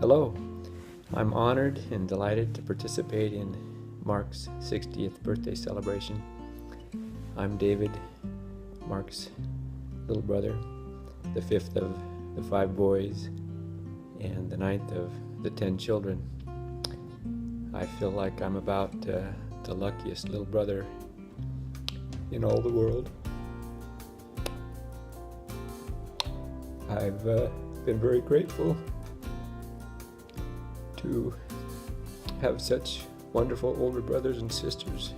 Hello, I'm honored and delighted to participate in Mark's 60th birthday celebration. I'm David, Mark's little brother, the fifth of the 5 boys and the 9th of the 10 children. I feel like I'm about the luckiest little brother in all the world. I've been very grateful to have such wonderful older brothers and sisters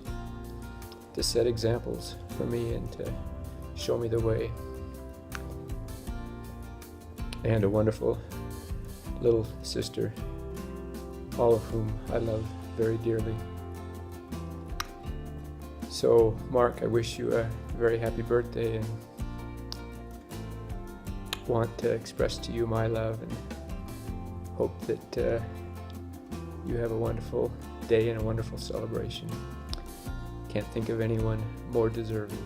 to set examples for me and to show me the way. And a wonderful little sister, all of whom I love very dearly. So, Mark, I wish you a very happy birthday and want to express to you my love and hope that you have a wonderful day and a wonderful celebration. Can't think of anyone more deserving.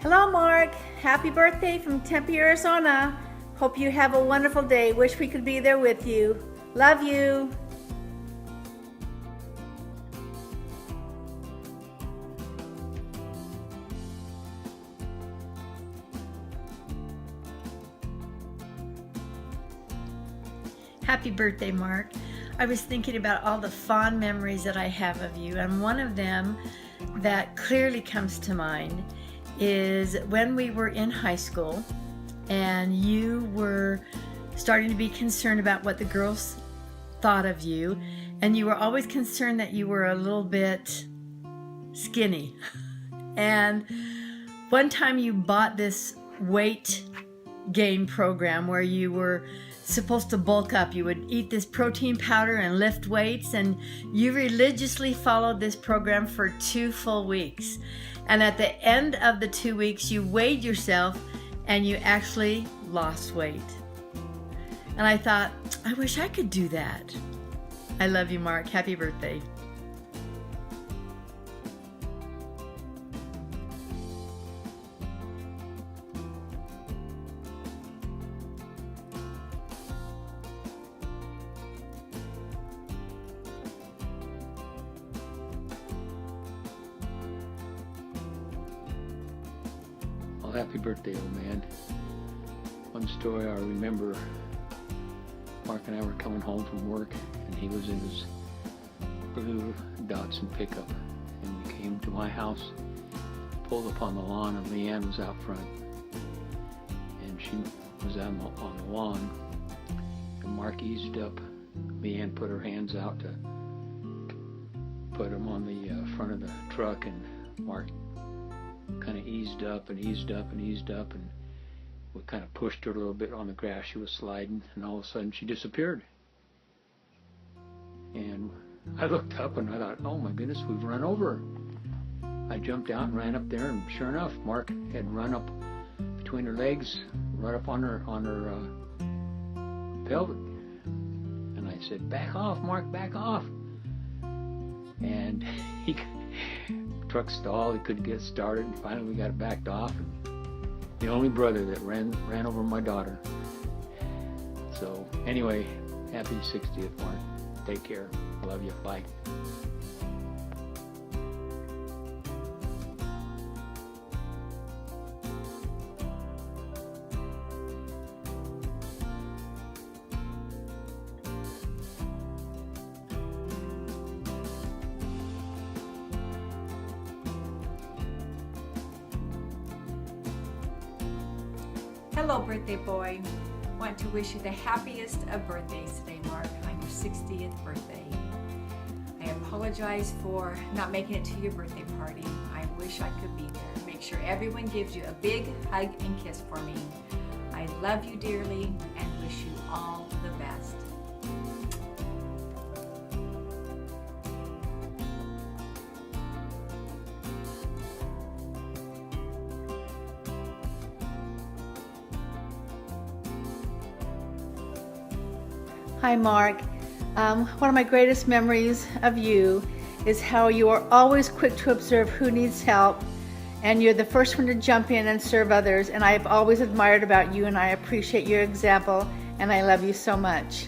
Hello, Mark. Happy birthday from Tempe, Arizona. Hope you have a wonderful day. Wish we could be there with you. Love you. Happy birthday, Mark. I was thinking about all the fond memories that I have of you, and one of them that clearly comes to mind is when we were in high school and you were starting to be concerned about what the girls thought of you, and you were always concerned that you were a little bit skinny. And one time you bought this weight gain program where you were supposed to bulk up. You would eat this protein powder and lift weights, and you religiously followed this program for 2 full weeks. And at the end of the 2 weeks, you weighed yourself and you actually lost weight. And I thought, I wish I could do that. I love you, Mark. Happy birthday. Well, happy birthday, old man. One story I remember, Mark and I were coming home from work, and he was in his blue Datsun pickup, and we came to my house, pulled up on the lawn, and Leanne was out front, and she was on the lawn, and Mark eased up. Leanne put her hands out to put him on the front of the truck, and Mark kind of eased up, and we kind of pushed her a little bit on the grass. She was sliding, and all of a sudden she disappeared. And I looked up and I thought, oh my goodness, we've run over her. I jumped out and ran up there, and sure enough, Mark had run up between her legs, right up on her pelvic. And I said, back off, Mark, back off. And he truck stalled, he couldn't get started, and finally we got it backed off. And the only brother that ran over my daughter. So anyway, happy 60th, Mark. Take care. Love you. Bye. Hello, birthday boy. Want to wish you the happiest of birthdays today, Mark, on your 60th birthday. I apologize for not making it to your birthday party. I wish I could be there. Make sure everyone gives you a big hug and kiss for me. I love you dearly and wish you all the best. Hi, Mark. One of my greatest memories of you is how you are always quick to observe who needs help, and you're the first one to jump in and serve others, and I've always admired about you, and I appreciate your example, and I love you so much.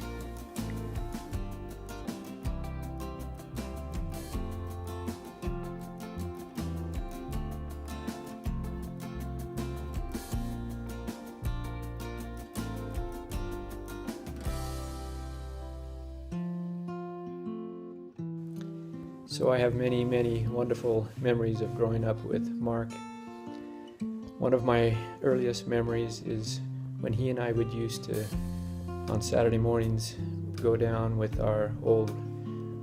So I have many, many wonderful memories of growing up with Mark. One of my earliest memories is when he and I would used to, on Saturday mornings, go down with our old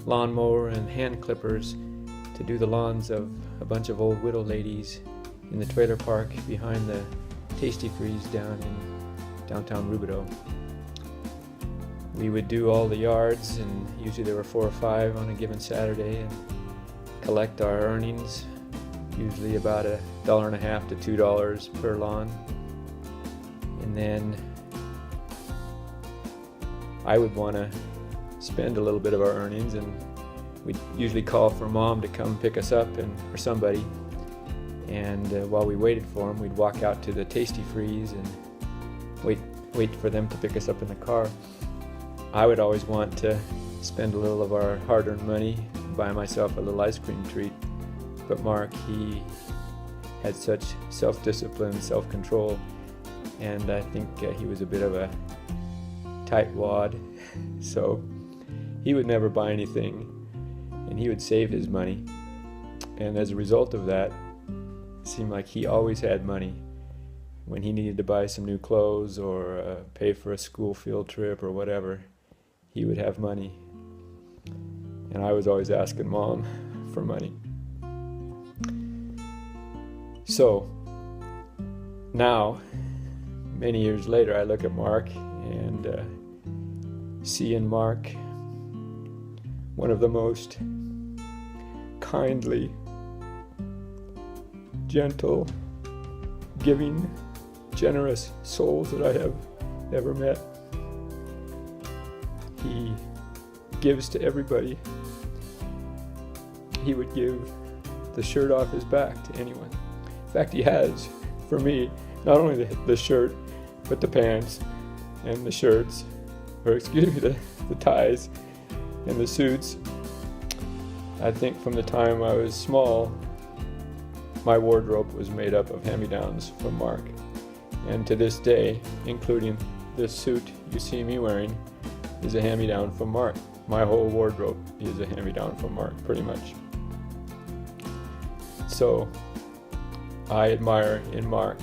lawnmower and hand clippers to do the lawns of a bunch of old widow ladies in the trailer park behind the Tasty Freeze down in downtown Rubidoux. We would do all the yards, and usually there were 4 or 5 on a given Saturday, and collect our earnings, usually about $1.50 to $2 per lawn. And then I would want to spend a little bit of our earnings, and we'd usually call for Mom to come pick us up, or somebody. And while we waited for them, we'd walk out to the Tasty Freeze and wait for them to pick us up in the car. I would always want to spend a little of our hard-earned money, buy myself a little ice cream treat. But Mark, he had such self-discipline, self-control, and I think he was a bit of a tightwad. So he would never buy anything, and he would save his money. And as a result of that, it seemed like he always had money. When he needed to buy some new clothes or pay for a school field trip or whatever, he would have money. And I was always asking Mom for money. So now, many years later, I look at Mark and see in Mark one of the most kindly, gentle, giving, generous souls that I have ever met. He gives to everybody. He would give the shirt off his back to anyone. In fact, he has, for me, not only the shirt, but the pants and the shirts, or excuse me, the ties and the suits. I think from the time I was small, my wardrobe was made up of hand-me-downs from Mark. And to this day, including this suit you see me wearing, is a hand-me-down from Mark. My whole wardrobe is a hand-me-down from Mark, pretty much. So I admire in Mark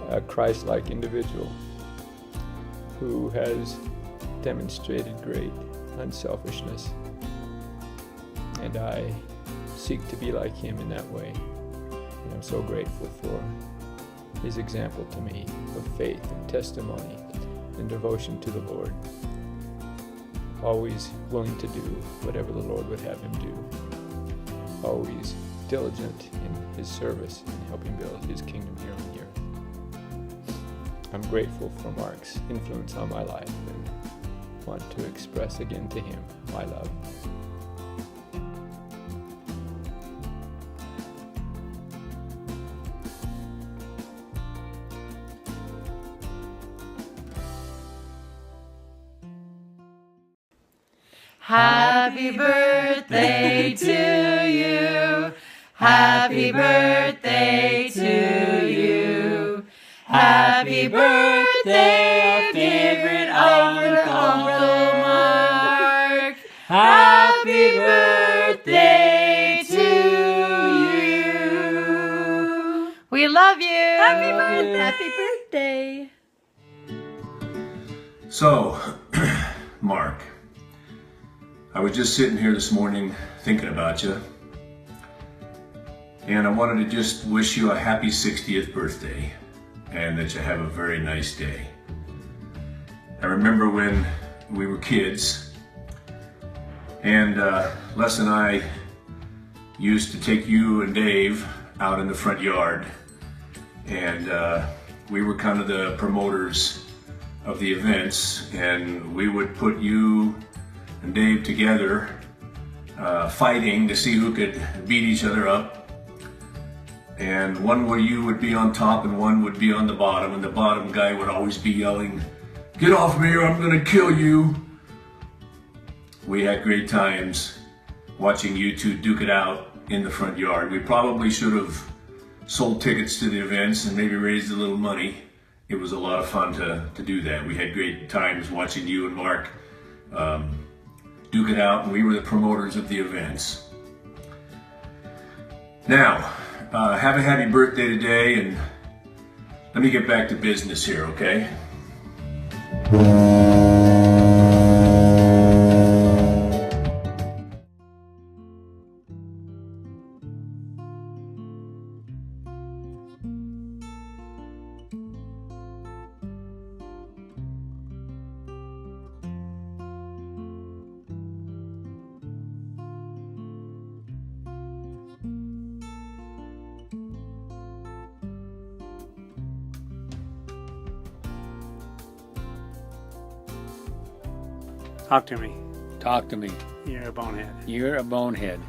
a Christ-like individual who has demonstrated great unselfishness, and I seek to be like him in that way. And I'm so grateful for his example to me of faith and testimony and devotion to the Lord, always willing to do whatever the Lord would have him do, always diligent in his service and helping build his kingdom here on the earth. I'm grateful for Mark's influence on my life and want to express again to him my love. Happy birthday to you. Happy birthday to you. Happy birthday, our favorite Uncle Mark. Happy birthday to you. We love you. Happy birthday! Happy birthday! So, Mark, I was just sitting here this morning thinking about you, and I wanted to just wish you a happy 60th birthday and that you have a very nice day. I remember when we were kids, and Les and I used to take you and Dave out in the front yard, and we were kind of the promoters of the events, and we would put you and Dave together fighting to see who could beat each other up. And one where you would be on top and one would be on the bottom, and the bottom guy would always be yelling, "Get off me or I'm gonna kill you." We had great times watching you two duke it out in the front yard. We probably should have sold tickets to the events and maybe raised a little money. It was a lot of fun to do that. We had great times watching you and Mark duke it out, and we were the promoters of the events. Now, have a happy birthday today, and let me get back to business here, okay? Talk to me. Talk to me. You're a bonehead. You're a bonehead.